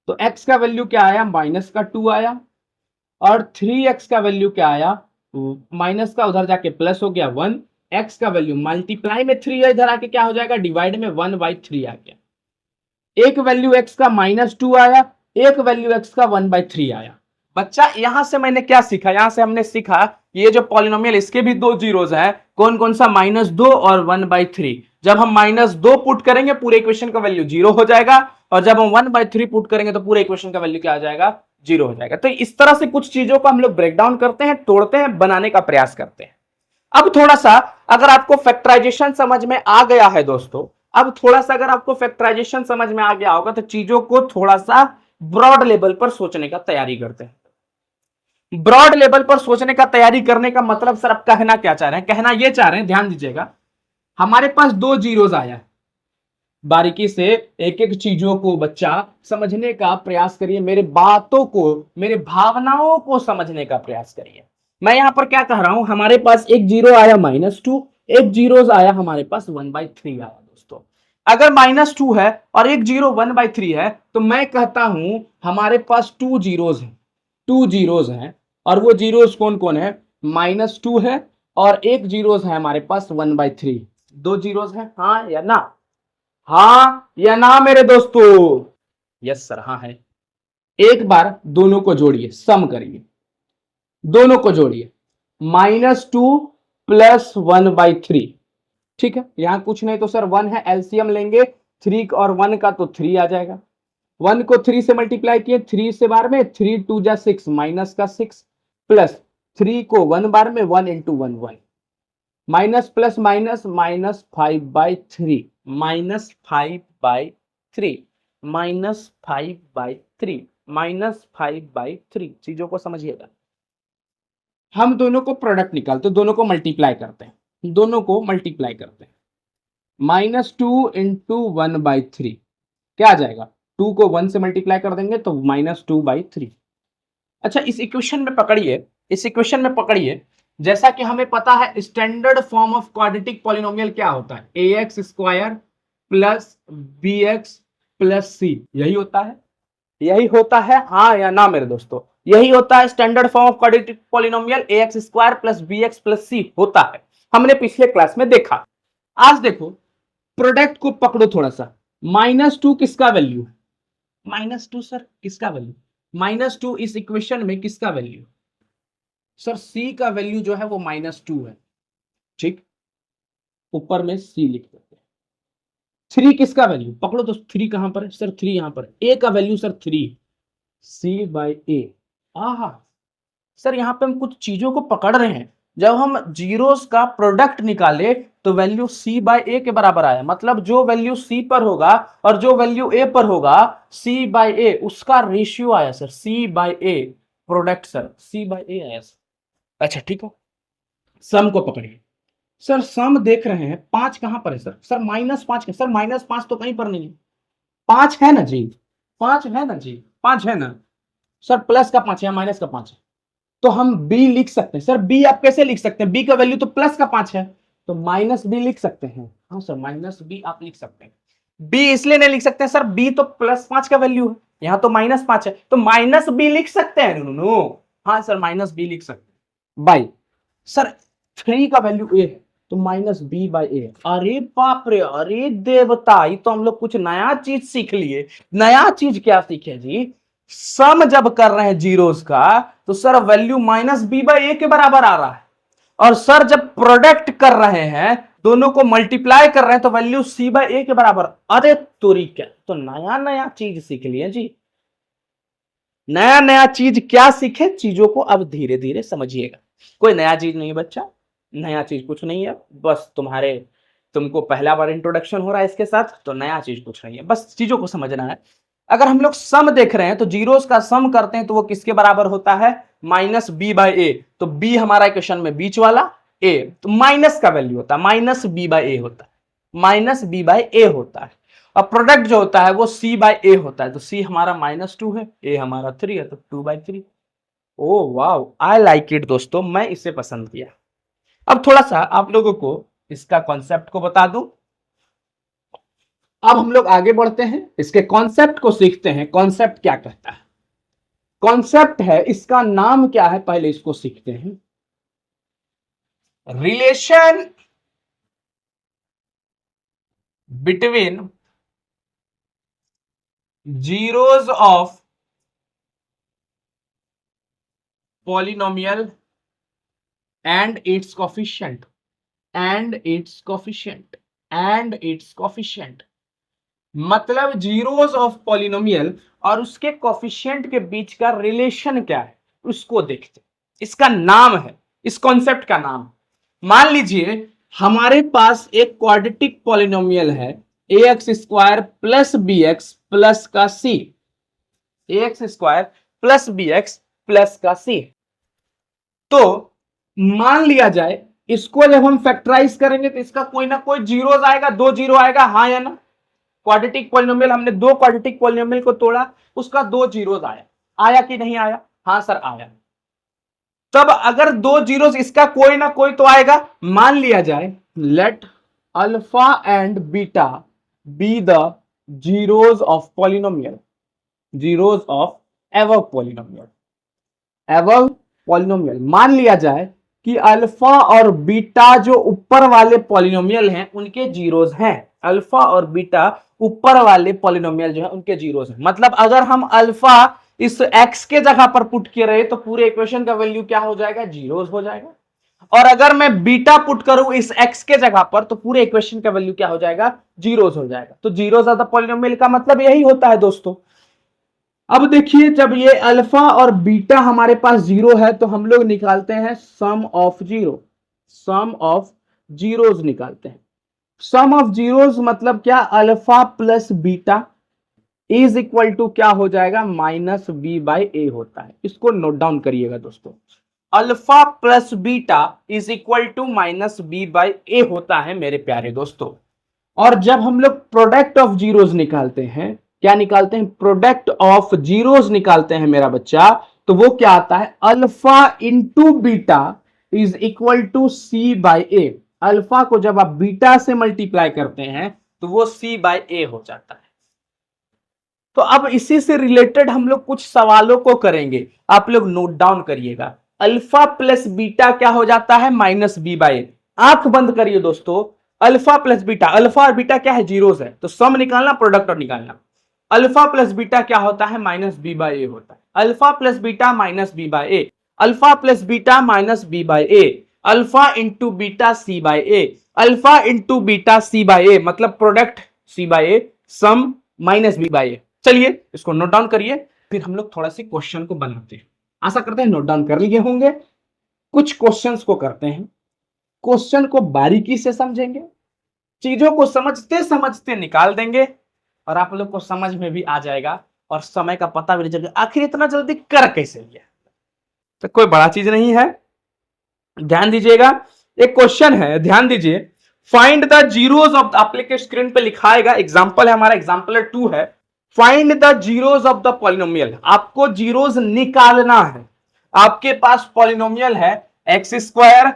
Speaker 1: तो x का वैल्यू क्या आया? -2 आया, और 3x का वैल्यू क्या आया? माइनस का उधर जाके प्लस हो गया 1। x का वैल्यू मल्टीप्लाई में 3 इधर आके क्या हो जाएगा? डिवाइड में 1/3 आ गया। एक वैल्यू x का -2 आया, एक वैल्यू x का 1/3 आया। बच्चा यहां से मैंने क्या सीखा? यहां से हमने सीखा ये जो पॉलिनोमियल इसके भी दो जीरोज हैं, कौन कौन सा? -2 और 1/3। जब हम -2 पुट करेंगे पूरे इक्वेशन का वैल्यू 0 हो जाएगा, और जब हम 1/3 पुट करेंगे तो पूरे इक्वेशन का वैल्यू क्या आ जाएगा? 0 हो जाएगा। तो इस तरह से कुछ चीजों को हम लोग ब्रेक डाउन करते हैं, तोड़ते हैं, बनाने का प्रयास करते हैं। अब थोड़ा सा अगर आपको फैक्टराइजेशन समझ में आ गया है दोस्तों, अब थोड़ा सा अगर आपको फैक्टराइजेशन समझ में आ गया होगा तो चीजों को थोड़ा सा ब्रॉड लेवल पर सोचने का तैयारी करते हैं। ब्रॉड लेवल पर सोचने का तैयारी करने का मतलब सर आप कहना क्या चाह रहे हैं? कहना ये चाह रहे हैं, ध्यान दीजिएगा, हमारे पास दो जीरोज आया है। बारीकी से एक एक चीजों को बच्चा समझने का प्रयास करिए, मेरे बातों को, मेरे भावनाओं को समझने का प्रयास करिए। मैं यहां पर क्या कह रहा हूं, हमारे पास एक जीरो आया -2, एक जीरोज आया हमारे पास 1/3 आया दोस्तों। अगर -2 है और एक जीरो 1/3 है तो मैं कहता हूं हमारे पास 2 जीरोज हैं, 2 जीरोज हैं, और वो जीरोज कौन कौन है? -2 है और एक जीरोज है हमारे पास 1/3। दो जीरोज है, हाँ या ना? हाँ या ना मेरे दोस्तों? यस सर, हाँ है। एक बार दोनों को जोड़िए, सम करिए, दोनों को जोड़िए, -2 + 1/3। ठीक है, यहां कुछ नहीं तो सर 1 है, एलसीएम लेंगे 3 और 1 का तो 3 आ जाएगा। 1 को 3 से मल्टीप्लाई किए, 3 से बार में 3 2 जा 6 माइनस का 6, प्लस 3 को 1 बार में 1 इंटू 1 1, माइनस प्लस माइनस -5/3, -5/3, -5/3, -5/3। चीजों को समझिएगा, हम दोनों को प्रोडक्ट निकालते, दोनों को मल्टीप्लाई करते हैं, दोनों को मल्टीप्लाई करते हैं। -2 इंटू 1/3 क्या आ जाएगा? 2 को 1 से मल्टीप्लाई कर देंगे तो -2/3। अच्छा इस इक्वेशन में पकड़िए, इस इक्वेशन में पकड़िए, जैसा कि हमें पता है standard form of quadratic polynomial क्या होता है? ax² plus bx plus c, यही होता है, यही होता है, हाँ या ना मेरे दोस्तों? यही होता है standard form of quadratic polynomial, ax² plus bx plus c होता है, हमने पिछले क्लास में देखा। आज देखो प्रोडक्ट को पकड़ो थोड़ा सा, -2 किसका वैल्यू? -2 सर किसका वैल्यू? -2 इस इक्वेशन में किसका वैल्यू? सर सी का वैल्यू जो है वो -2 है, ठीक, ऊपर में सी लिख देते हैं। 3 किसका वैल्यू? पकड़ो तो 3 कहां पर है? सर 3 यहां पर है। ए का वैल्यू सर 3, सी बाई ए। आहा, सर यहाँ पे हम कुछ चीजों को पकड़ रहे हैं। जब हम जीरोस का प्रोडक्ट निकाले तो वैल्यू सी बाई ए के बराबर आया, मतलब जो वैल्यू सी पर होगा और जो वैल्यू ए पर होगा, सी बाई ए उसका रेशियो आया sir, C by A product sir, C by A आया सर। अच्छा ठीक है, सम को पकड़िए। सर सम देख रहे हैं, 5 कहां पर है सर? सर -5 है सर, -5 तो कहीं पर नहीं है, 5 है ना जी, 5 है ना जी, 5 है ना सर, प्लस का 5 है या माइनस का 5 है? तो हम b लिख सकते हैं। सर b आप कैसे लिख सकते हैं? b का वैल्यू तो प्लस का 5 है, तो -b लिख सकते हैं। हाँ सर -b आप लिख सकते हैं। b इसलिए नहीं लिख सकते सर, b तो +5 का वैल्यू है, यहां तो -5 है, तो -b लिख सकते हैं। नो, हाँ सर -b लिख सकते हैं। बाई सर 3 का वैल्यू a है, तो -b बाई a। अरे बाप रे, अरे देवता, ये तो हम लोग कुछ नया चीज सीख लिए। नया चीज क्या सीखे जी? सम जब कर रहे हैं जीरोस का तो सर वैल्यू -b बाई ए के बराबर आ रहा है, और सर जब प्रोडक्ट कर रहे हैं, दोनों को मल्टीप्लाई कर रहे हैं, तो वैल्यू c बाई ए के बराबर। अरे तोरी क्या, तो नया नया चीज सीख लिए जी। नया नया चीज क्या सीखे? चीजों को अब धीरे धीरे समझिएगा। कोई नया चीज नहीं बच्चा, नया चीज कुछ नहीं है, बस तुमको पहला बार इंट्रोडक्शन हो रहा है इसके साथ, तो नया चीज कुछ नहीं है, बस चीजों को समझना है। अगर हम लोग सम देख रहे हैं तो जीरोस का सम करते हैं तो वो किसके बराबर होता है? -b बाई ए। तो b हमारा इक्वेशन में बीच वाला, a तो माइनस का वैल्यू होता है, -b बाई ए होता है, -b बाई ए होता है। और प्रोडक्ट जो होता है वो c बाई ए होता है, तो c हमारा -2 है, a हमारा 3 है, तो 2/3। Oh wow, I like it दोस्तों, मैं इसे पसंद किया। अब थोड़ा सा आप लोगों को इसका कॉन्सेप्ट को बता दूं। अब हम लोग आगे बढ़ते हैं, इसके कॉन्सेप्ट को सीखते हैं। कॉन्सेप्ट क्या कहता है? कॉन्सेप्ट है, इसका नाम क्या है, पहले इसको सीखते हैं। Relation between zeros of polynomial and it's coefficient, and it's coefficient, and it's coefficient, मतलब जीरोस ऑफ पॉलिनोमियल और उसके कोफिशिएंट के बीच का रिलेशन क्या है, उसको देखते। इसका नाम है, इस कॉन्सेप्ट का नाम, मान लीजिए हमारे पास एक क्वाड्रेटिक पॉलिनोमियल है, ax square plus b x plus का c, ax square plus b x plus का c। तो मान लिया जाए इसको जब हम फैक्टराइज करेंगे तो इसका कोई ना कोई जीरोस आएगा, 2 जीरो आएगा, हाँ या ना? क्वाड्रेटिक पॉलिनोमियल, हमने 2 क्वाड्रेटिक पॉलिनोमियल को तोड़ा, उसका 2 जीरोस आया, आया कि नहीं आया? हाँ सर आया। तब अगर 2 जीरोस, इसका कोई ना कोई तो आएगा। मान लिया जाए let alpha and beta be the zeros of polynomial, zeros of एवव polynomial, एवव polynomial. मान लिया जाए कि अल्फा और बीटा जो ऊपर वाले पॉलिनोमियल हैं उनके जीरोस हैं, अल्फा और बीटा ऊपर वाले पॉलिनोमियल जो है उनके जीरोस हैं। मतलब अगर हम अल्फा इस x के जगह पर पुट किए रहे तो पूरे इक्वेशन का वैल्यू क्या हो जाएगा? जीरोस हो जाएगा। और अगर मैं बीटा पुट करूं इस x के जगह पर तो पूरे इक्वेशन का वैल्यू क्या हो जाएगा? जीरोस हो जाएगा। तो जीरोस ऑफ द पॉलिनोमियल का मतलब यही होता है दोस्तों। अब देखिए, जब ये अल्फा और बीटा हमारे पास जीरो है तो हम लोग निकालते हैं sum of zero, sum of zeros निकालते हैं। सम ऑफ जीरोस मतलब क्या? Alpha plus beta is equal to क्या हो जाएगा? -b बाई ए होता है। इसको नोट डाउन करिएगा दोस्तों, alpha plus beta is equal to -b by A होता है मेरे प्यारे दोस्तों। और जब हम लोग प्रोडक्ट ऑफ जीरोस निकालते हैं, क्या निकालते हैं? प्रोडक्ट ऑफ जीरोस निकालते हैं मेरा बच्चा, तो वो क्या आता है? Alpha into beta is equal to c by A. Alpha को जब आप बीटा से मल्टीप्लाई करते हैं तो वो c बाई ए हो जाता है। तो अब इसी से रिलेटेड हम लोग कुछ सवालों को करेंगे, आप लोग नोट डाउन करिएगा। अल्फा प्लस बीटा क्या हो जाता है? -b बाई ए। आंख बंद करिए दोस्तों, अल्फा प्लस बीटा, अल्फा और बीटा क्या है? जीरोस है, तो सम निकालना, प्रोडक्ट और निकालना। अल्फा प्लस बीटा क्या होता है, माइनस बी बाई ए होता है। Alpha plus beta minus B by A, alpha plus beta minus B by A, alpha into beta C by A, alpha into beta C by A, मतलब product C by A, sum minus B by A. चलिए इसको नोट डाउन करिए, फिर हम लोग थोड़ा सी क्वेश्चन को बनाते हैं। आशा करते हैं नोट डाउन कर लिए होंगे। कुछ क्वेश्चंस को करते हैं, क्वेश्चन को बारीकी से समझेंगे, चीजों को समझते समझते निकाल देंगे और आप लोग को समझ में भी आ जाएगा और समय का पता भी नहीं चलेगा आखिर इतना जल्दी कर कैसे लिया। तो कोई बड़ा चीज नहीं है, ध्यान दीजिएगा। एक क्वेश्चन है, ध्यान दीजिए। Find the zeros of the, आप लोग के स्क्रीन पे लिखाएगा, एग्जांपल है हमारा, एग्जांपल 2 है। Find the zeros of the polynomial, आपको जीरोस निकालना है। आपके पास पॉलिनोमियल है x square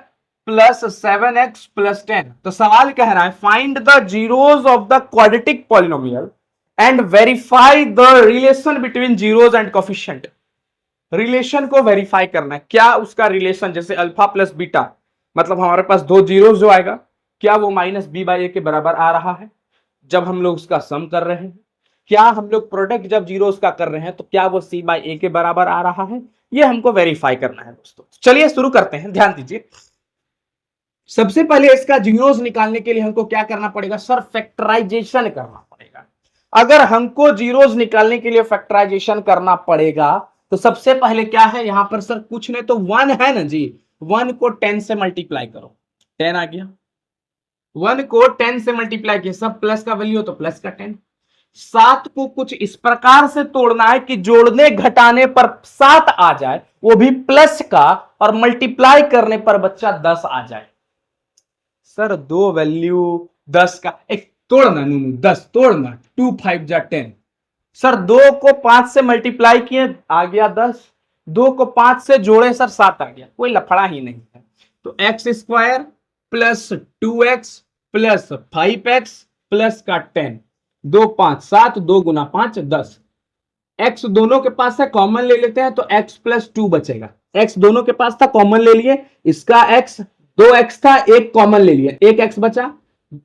Speaker 1: plus 7x plus 10। तो सवाल कह रहा है find the zeros of the quadratic polynomial and verify the relation between zeros and coefficient. Relation को वेरीफाई करना है, क्या उसका रिलेशन, जैसे अल्फा प्लस बीटा, मतलब हमारे पास दो जीरोस जो आएगा, क्या वो माइनस बी बाई ए के बराबर आ रहा है जब हम लोग उसका सम कर रहे हैं? क्या हम लोग प्रोडक्ट जब जीरोस का कर रहे हैं तो क्या वो सी बाई ए के बराबर आ रहा है? ये हमको वेरीफाई करना है दोस्तों। चलिए शुरू करते हैं, ध्यान दीजिए। सबसे पहले इसका जीरोस निकालने के लिए हमको क्या करना पड़ेगा सर? फैक्टराइजेशन करना पड़ेगा। अगर हमको जीरोस निकालने के लिए फैक्टराइजेशन करना पड़ेगा तो सबसे पहले क्या है यहां पर सर? कुछ नहीं तो 1 है ना जी, 1 को 10 से मल्टीप्लाई करो, 10 आ गया। 1 को 10 से मल्टीप्लाई किया, सब प्लस का वैल्यू हो तो प्लस का 10। 7 को कुछ इस प्रकार से तोड़ना है कि जोड़ने घटाने पर 7 आ जाए, वो भी प्लस का, और मल्टीप्लाई करने पर बच्चा 10 आ जाए। सर दो वैल्यू 10 का, एक तोड़ना, 10 तोड़ना, 2 5 जा 10। सर 2 को 5 से मल्टीप्लाई किए, आ गया 10। 2 को 5 से जोड़े सर 7 आ गया, कोई लफड़ा ही नहीं है। तो x square plus 2x plus 5x plus का 10, 2 5 7, 2 गुना 5 10। x दोनों के पास है, कॉमन ले लेते हैं तो x प्लस 2 बचेगा। x दोनों के पास था, कॉमन ले लिए, इसका x 2x था, एक कॉमन ले लिया, एक x बचा।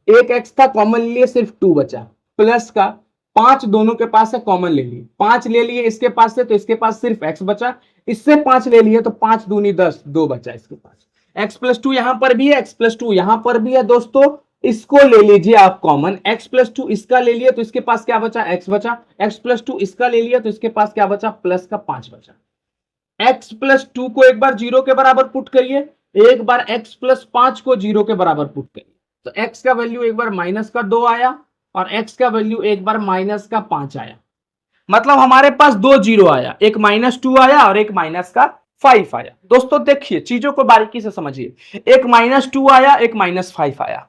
Speaker 1: एक x था, कॉमन लिए, सिर्फ 2 बचा। प्लस का 5 दोनों के पास है, कॉमन ले लिए, 5 ले लिए इसके पास से, तो इसके पास सिर्फ x बचा। इससे 5 ले लिए तो 5 दूनी 10, 2 बचा इसके पास। x प्लस 2 यहां पर भी है, x प्लस 2 यहां पर भी है दोस्तों, इसको ले लीजिए आप कॉमन। x प्लस 2 इसका ले लिया तो इसके पास क्या बचा? x बचा। x प्लस 2 इसका ले लिया तो इसके पास क्या बचा? प्लस का 5 बचा। x प्लस 2 को एक बार 0 के बराबर पुट करिए, एक बार x प्लस 5 को 0 के बराबर पुट करिए, तो x का वैल्यू एक बार माइनस का 2 आया और x का वैल्यू एक बार माइनस का 5 आया। मतलब हमारे पास दो जीरो आया, एक -2 आया और एक माइनस का 5 आया। दोस्तों देखिए, चीजों को बारीकी से समझिए, एक -2 आया, एक -5 आया,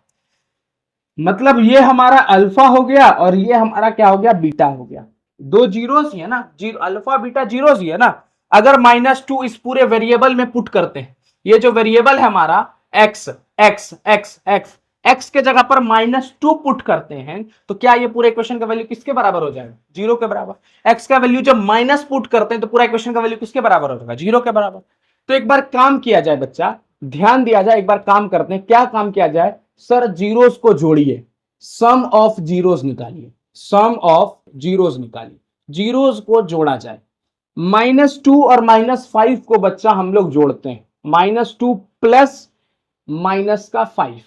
Speaker 1: मतलब ये हमारा अल्फा हो गया और ये हमारा क्या हो गया? बीटा हो गया। दो जीरोस ही है ना, जीरो अल्फा बीटा जीरोस ही है ना। अगर -2 इस पूरे वेरिएबल में पुट करते हैं, ये जो वेरिएबल है हमारा x x x x x के जगह पर -2 पुट करते हैं तो क्या ये पूरे इक्वेशन का वैल्यू किसके बराबर हो जाएगा? 0 के बराबर। x का वैल्यू जब माइनस पुट करते हैं तो पूरा इक्वेशन का वैल्यू किसके बराबर हो जाएगा? 0 के बराबर। तो एक बार काम किया जाए बच्चा, ध्यान दिया जाए, एक बार काम करते हैं। क्या काम किया जाए सर? जीरोस को जोड़िए, सम ऑफ जीरोस निकालिए, सम ऑफ जीरोस निकालिए, जीरोस को जोड़ा जाए। -2 और -5 को बच्चा हम लोग जोड़ते हैं, -2 प्लस माइनस का 5,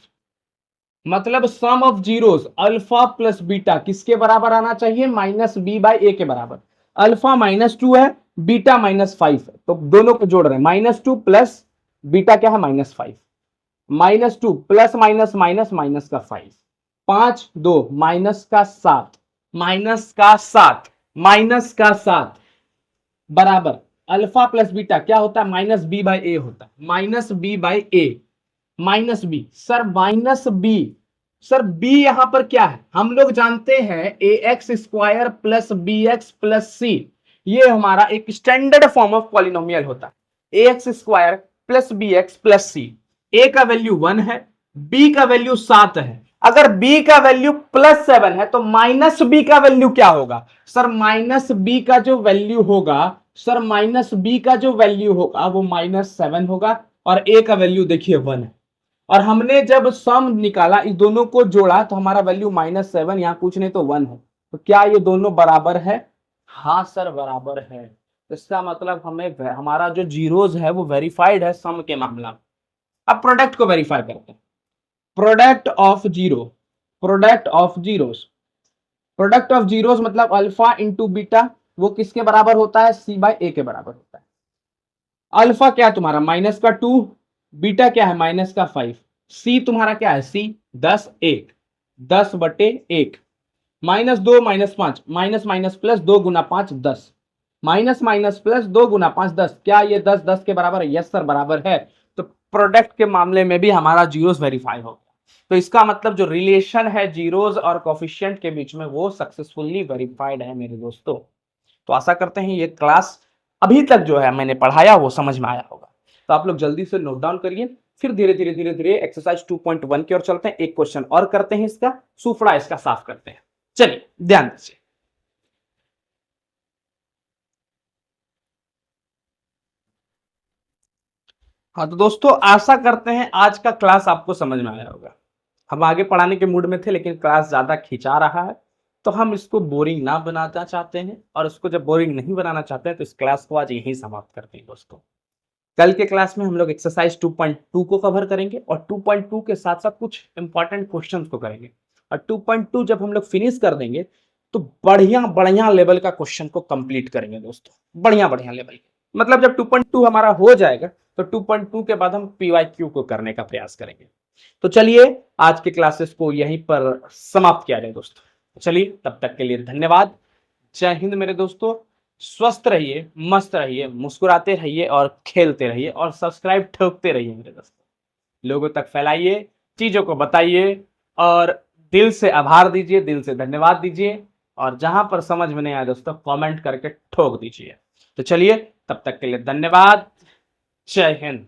Speaker 1: मतलब sum of zeros alpha plus beta किसके बराबर आना चाहिए? -b बाई ए के बराबर। अल्फा -2 है, बीटा -5 है, तो दोनों को जोड़ रहे हैं। -2 प्लस बीटा क्या है? -5, -2 प्लस माइनस माइनस माइनस का 5, 5 2 माइनस का 7, माइनस का 7, माइनस का 7 बराबर अल्फा प्लस बीटा क्या होता है? -b बाई ए होता है, -b by A, -b। Sir -b, sir b यहां पर क्या है? हम लोग जानते हैं ax square plus bx plus c, ये हमारा एक स्टैंडर्ड फॉर्म ऑफ पॉलिनोमियल होता है। ax square plus bx plus c, a का वैल्यू 1 है, b का वैल्यू 7 है। अगर b का वैल्यू +7 है तो -b का वैल्यू क्या होगा? सर -b का जो वैल्यू होगा, सर -b का जो वैल्यू होगा वो -7 होगा और a का वैल्यू देखिए 1 है। और हमने जब सम निकाला, इस दोनों को जोड़ा तो हमारा वैल्यू -7, यहां कुछ नहीं तो 1 है, तो क्या ये दोनों बराबर है? हाँ सर बराबर है। इसका मतलब हमें हमारा जो जीरोज है वो वेरीफाइड है सम के मामला में। अब प्रोडक्ट को वेरीफाई करते हैं। Product of zero, product of zeros, product of zeros मतलब अल्फा इंटू बीटा, वो किसके बराबर होता है? सी बाय ए के बराबर होता है। अल्फा क्या है तुम्हारा? माइनस का 2, बीटा क्या है? माइनस का 5, सी तुम्हारा क्या है? सी 10 1, 10/1, -2 -5, माइनस माइनस प्लस 2 गुना 5 10, माइनस माइनस प्लस 2 गुना 5 10। क्या ये 10 10 के बराबर है? यस सर बराबर है। तो प्रोडक्ट के मामले में भी हमारा जीरोस वेरीफाई हो गया। तो इसका मतलब जो रिलेशन है जीरोस और कोफिशिएंट के बीच में वो सक्सेसफुली वेरीफाइड है मेरे दोस्तों। तो आशा करते हैं ये क्लास अभी तक जो है मैंने पढ़ाया वो समझ में आया होगा। तो आप लोग जल्दी से नोट डाउन करिए, फिर धीरे धीरे धीरे धीरे एक्सरसाइज 2.1 की ओर चलते हैं। एक क्वेश्चन और करते हैं, इसका सूफड़ा इसका साफ करते हैं। चलिए ध्यान दीजिए। हाँ तो दोस्तों आशा करते हैं आज का क्लास आपको समझ में आया होगा। हम आगे पढ़ाने के मूड में थे लेकिन क्लास ज्यादा खिंचा रहा है, तो हम इसको बोरिंग ना बनाना चाहते हैं, और इसको जब बोरिंग नहीं बनाना चाहते हैं तो इस क्लास को आज यहीं समाप्त करते हैं दोस्तों। कल के क्लास में हम लोग एक्सरसाइज 2.2 को कवर करेंगे और 2.2 के साथ साथ कुछ इंपॉर्टेंट क्वेश्चंस को करेंगे। और 2.2 जब हम लोग फिनिश कर देंगे तो बढ़िया बढ़िया लेवल का क्वेश्चन को कंप्लीट करेंगे दोस्तों, बढ़िया बढ़िया लेवल। मतलब जब 2.2 हमारा हो जाएगा तो 2.2 के बाद हम PYQ को करने का प्रयास करेंगे। तो चलिए आज के क्लासेस को यहीं पर समाप्त किया जाए दोस्तों। चलिए तब तक के लिए धन्यवाद। जय हिंद मेरे दोस्तों। स्वस्थ रहिए, मस्त रहिए, मुस्कुराते रहिए और खेलते रहिए, और सब्सक्राइब ठोकते रहिए मेरे दोस्तों। लोगों तक फैलाइए, चीजों को बताइए, और दिल से आभार दीजिए, दिल से धन्यवाद दीजिए, और जहां पर समझ में नहीं आया दोस्तों कमेंट करके ठोक दीजिए। तो चलिए तब तक के लिए धन्यवाद। जय हिंद।